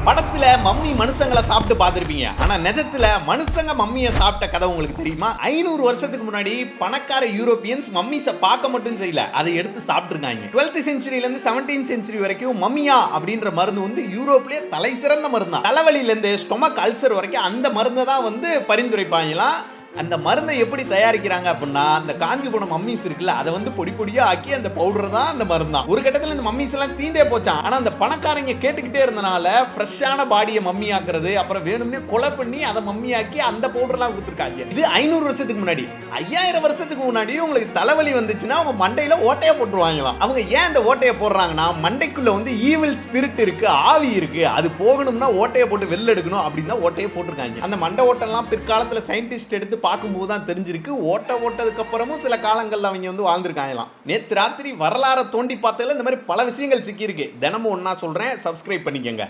படத்துல மம்மி மனுஷங்களை சாப்பிட்டு பார்த்திருப்பீங்க. ஆனா நிஜத்துல மனுஷங்க மம்மியை சாப்பிட்ட கதை உங்களுக்கு தெரியுமா? 500 வருஷத்துக்கு முன்னாடி பணக்கார யூரோப்பியன்ஸ் மம்மிஸை பார்க்க மட்டும் செய்யல, அதை எடுத்து சாப்பிட்டுருக்காங்க. 12th செஞ்சுரியில இருந்து 17th செஞ்சுரி வரைக்கும் மம்மியா அப்படின்ற மருந்து வந்து யூரோப்லயே தலை சிறந்த மருந்து. தலைவலியில இருந்து ஸ்டொமக் அல்சர் வரைக்கும் அந்த மருந்தை தான் வந்து பரிந்துரைப்பாங்களாம். அந்த மருந்தை எப்படி தயாரிக்கிறாங்க அப்படின்னா, அந்த காஞ்சி போன மம்மிஸ் இருக்குல்ல, அதை வந்து பொடி பொடியா ஆக்கி அந்த பவுடர் தான் அந்த மருந்து. ஒரு கட்டத்தில் இந்த மம்மிஸ் எல்லாம் தீந்தே போச்சான். ஆனா அந்த பணக்காரங்க கேட்டுக்கிட்டே இருந்தனால ஃப்ரெஷ்ஷான பாடியை மம்மி ஆக்குறது, அப்புறம் வேணும்னே கொலை பண்ணி அதை மம்மி ஆக்கி அந்த பவுடர்லாம் கொடுத்துருக்காங்க. இது 500 வருஷத்துக்கு முன்னாடி. 5000 வருஷத்துக்கு முன்னாடி உங்களுக்கு தலைவலி வந்துச்சுன்னா அவங்க மண்டையில ஓட்டையை போட்டுருவாங்களாம். அவங்க ஏன் இந்த ஓட்டையை போடுறாங்கன்னா, மண்டைக்குள்ள வந்து ஈவில் ஸ்பிரிட் இருக்கு, ஆவி இருக்கு, அது போகணும்னா ஓட்டையை போட்டு வெளில எடுக்கணும் அப்படின்னு தான் ஓட்டையை போட்டிருக்காங்க. அந்த மண்டை ஓட்டெல்லாம் பிற்காலத்துல சயின்டிஸ்ட் எடுத்து பார்க்கும்போது தான் தெரிஞ்சிருக்கு, ஓட்டதுக்கு அப்புறமும் சில காலங்கள்ல அவங்க வந்து வாழ்ந்திருக்காங்களாம். நேத்து ராத்திரி வரலாறை தோண்டி பார்த்ததுல இந்த மாதிரி பல விஷயங்கள் சிக்கி இருக்கு. தினமும் ஒன்னா சொல்றேன், சப்ஸ்கிரைப் பண்ணிக்கங்க.